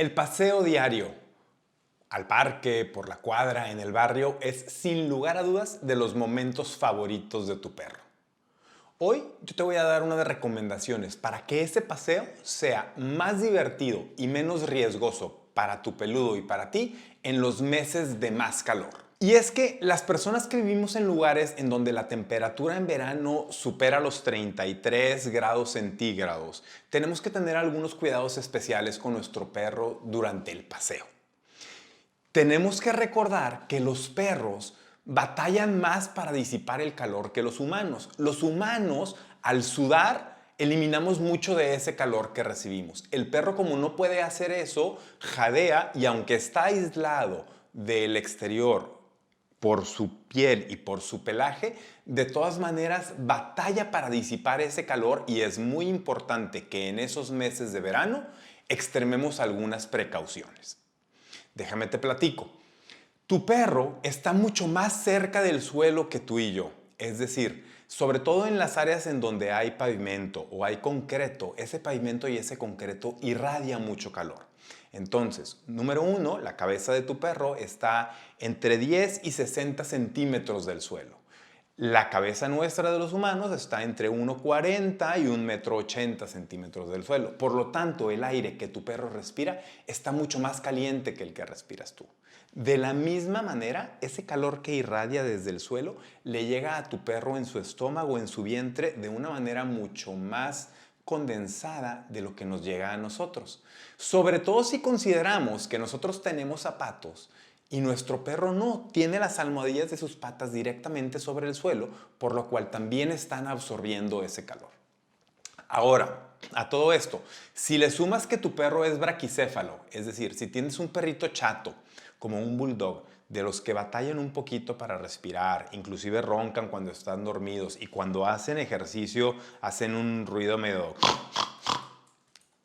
El paseo diario al parque, por la cuadra, en el barrio, es sin lugar a dudas de los momentos favoritos de tu perro. Hoy yo te voy a dar unas recomendaciones para que ese paseo sea más divertido y menos riesgoso para tu peludo y para ti en los meses de más calor. Y es que las personas que vivimos en lugares en donde la temperatura en verano supera los 33 grados centígrados, tenemos que tener algunos cuidados especiales con nuestro perro durante el paseo. Tenemos que recordar que los perros batallan más para disipar el calor que los humanos. Los humanos, al sudar, eliminamos mucho de ese calor que recibimos. El perro, como no puede hacer eso, jadea y aunque está aislado del exterior por su piel y por su pelaje, de todas maneras batalla para disipar ese calor y es muy importante que en esos meses de verano extrememos algunas precauciones. Déjame te platico. Tu perro está mucho más cerca del suelo que tú y yo. Es decir, sobre todo en las áreas en donde hay pavimento o hay concreto, ese pavimento y ese concreto irradia mucho calor. Entonces, número uno, la cabeza de tu perro está entre 10 y 60 centímetros del suelo. La cabeza nuestra de los humanos está entre 1,40 y 1,80 centímetros del suelo. Por lo tanto, el aire que tu perro respira está mucho más caliente que el que respiras tú. De la misma manera, ese calor que irradia desde el suelo le llega a tu perro en su estómago, en su vientre, de una manera mucho más condensada de lo que nos llega a nosotros. Sobre todo si consideramos que nosotros tenemos zapatos y nuestro perro no, tiene las almohadillas de sus patas directamente sobre el suelo, por lo cual también están absorbiendo ese calor. Ahora, a todo esto, si le sumas que tu perro es braquicéfalo, es decir, si tienes un perrito chato, como un bulldog, de los que batallan un poquito para respirar, inclusive roncan cuando están dormidos y cuando hacen ejercicio hacen un ruido medio...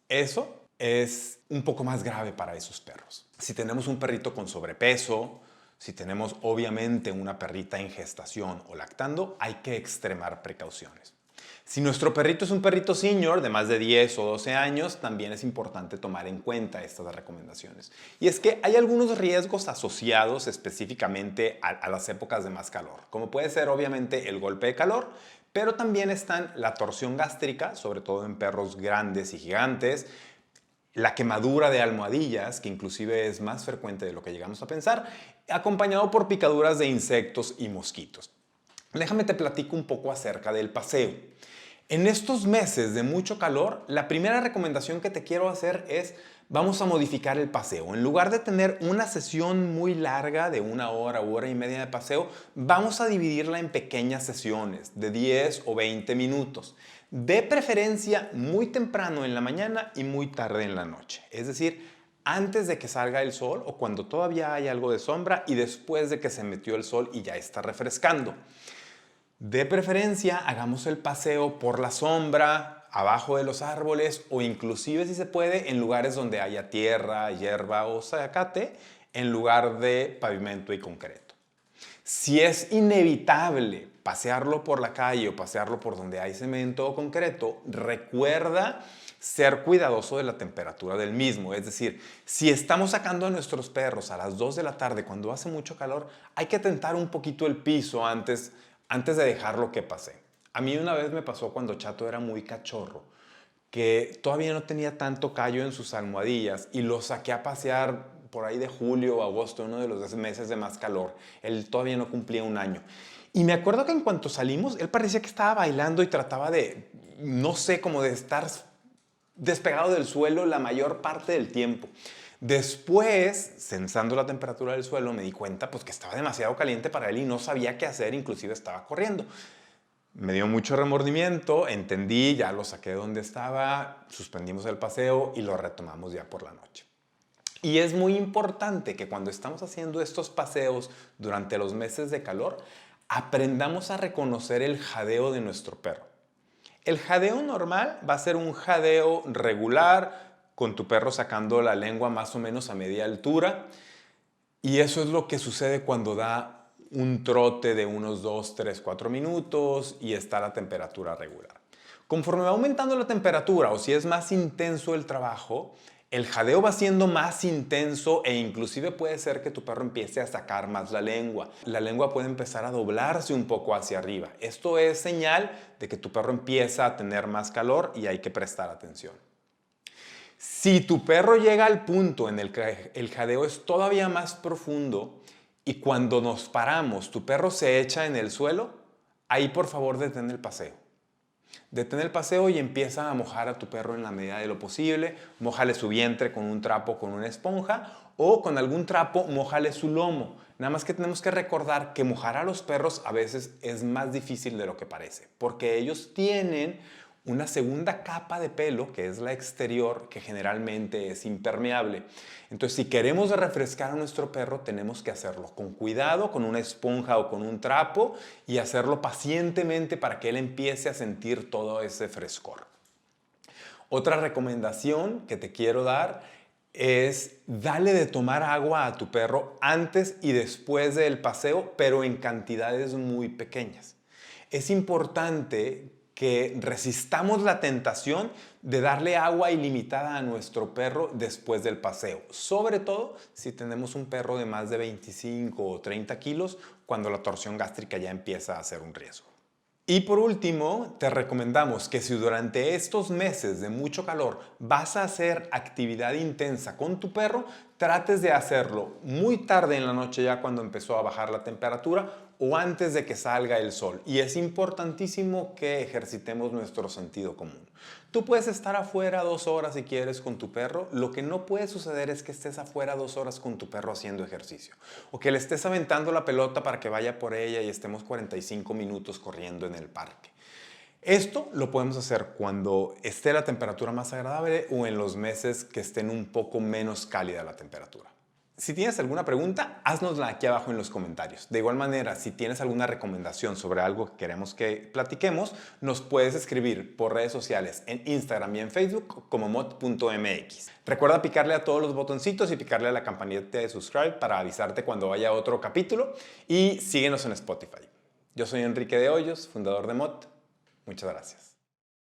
Eso es un poco más grave para esos perros. Si tenemos un perrito con sobrepeso, si tenemos obviamente una perrita en gestación o lactando, hay que extremar precauciones. Si nuestro perrito es un perrito senior de más de 10 o 12 años, también es importante tomar en cuenta estas recomendaciones. Y es que hay algunos riesgos asociados específicamente a las épocas de más calor, como puede ser obviamente el golpe de calor, pero también están la torsión gástrica, sobre todo en perros grandes y gigantes, la quemadura de almohadillas, que inclusive es más frecuente de lo que llegamos a pensar, acompañado por picaduras de insectos y mosquitos. Déjame te platico un poco acerca del paseo. En estos meses de mucho calor, la primera recomendación que te quiero hacer es vamos a modificar el paseo. En lugar de tener una sesión muy larga de 1 hora u hora y media de paseo, vamos a dividirla en pequeñas sesiones de 10 o 20 minutos. De preferencia muy temprano en la mañana y muy tarde en la noche. Es decir, antes de que salga el sol o cuando todavía hay algo de sombra y después de que se metió el sol y ya está refrescando. De preferencia, hagamos el paseo por la sombra, abajo de los árboles o inclusive, si se puede, en lugares donde haya tierra, hierba o zacate, en lugar de pavimento y concreto. Si es inevitable pasearlo por la calle o pasearlo por donde hay cemento o concreto, recuerda ser cuidadoso de la temperatura del mismo. Es decir, si estamos sacando a nuestros perros a las 2 de la tarde cuando hace mucho calor, hay que tentar un poquito el piso antes de dejarlo que pase. A mí una vez me pasó cuando Chato era muy cachorro, que todavía no tenía tanto callo en sus almohadillas y lo saqué a pasear por ahí de julio o agosto, uno de los meses de más calor. Él todavía no cumplía 1 año. Y me acuerdo que en cuanto salimos, él parecía que estaba bailando y trataba de, no sé, como de estar despegado del suelo la mayor parte del tiempo. Después, sensando la temperatura del suelo, me di cuenta pues, que estaba demasiado caliente para él y no sabía qué hacer, inclusive estaba corriendo. Me dio mucho remordimiento, entendí, ya lo saqué de donde estaba, suspendimos el paseo y lo retomamos ya por la noche. Y es muy importante que cuando estamos haciendo estos paseos durante los meses de calor, aprendamos a reconocer el jadeo de nuestro perro. El jadeo normal va a ser un jadeo regular, con tu perro sacando la lengua más o menos a media altura. Y eso es lo que sucede cuando da un trote de unos 2, 3, 4 minutos y está a la temperatura regular. Conforme va aumentando la temperatura o si es más intenso el trabajo, El jadeo va siendo más intenso e inclusive puede ser que tu perro empiece a sacar más la lengua. La lengua puede empezar a doblarse un poco hacia arriba. Esto es señal de que tu perro empieza a tener más calor y hay que prestar atención. Si tu perro llega al punto en el que el jadeo es todavía más profundo y cuando nos paramos tu perro se echa en el suelo, ahí por favor detén el paseo. Detén el paseo y empieza a mojar a tu perro en la medida de lo posible. Mójale su vientre con un trapo, con una esponja o con algún trapo, mójale su lomo. Nada más que tenemos que recordar que mojar a los perros a veces es más difícil de lo que parece, porque ellos tienen una segunda capa de pelo, que es la exterior, que generalmente es impermeable. Entonces, si queremos refrescar a nuestro perro, tenemos que hacerlo con cuidado, con una esponja o con un trapo y hacerlo pacientemente para que él empiece a sentir todo ese frescor. Otra recomendación que te quiero dar es darle de tomar agua a tu perro antes y después del paseo, pero en cantidades muy pequeñas. Es importante que resistamos la tentación de darle agua ilimitada a nuestro perro después del paseo, sobre todo si tenemos un perro de más de 25 o 30 kilos, cuando la torsión gástrica ya empieza a ser un riesgo. Y por último, te recomendamos que si durante estos meses de mucho calor vas a hacer actividad intensa con tu perro, trates de hacerlo muy tarde en la noche, ya cuando empezó a bajar la temperatura, o antes de que salga el sol. Y es importantísimo que ejercitemos nuestro sentido común. Tú puedes estar afuera 2 horas si quieres con tu perro. Lo que no puede suceder es que estés afuera 2 horas con tu perro haciendo ejercicio. O que le estés aventando la pelota para que vaya por ella y estemos 45 minutos corriendo en el parque. Esto lo podemos hacer cuando esté la temperatura más agradable o en los meses que estén un poco menos cálida la temperatura. Si tienes alguna pregunta, haznosla aquí abajo en los comentarios. De igual manera, si tienes alguna recomendación sobre algo que queremos que platiquemos, nos puedes escribir por redes sociales en Instagram y en Facebook como mod.mx. Recuerda picarle a todos los botoncitos y picarle a la campanita de subscribe para avisarte cuando haya otro capítulo y síguenos en Spotify. Yo soy Enrique de Hoyos, fundador de Mod. Muchas gracias.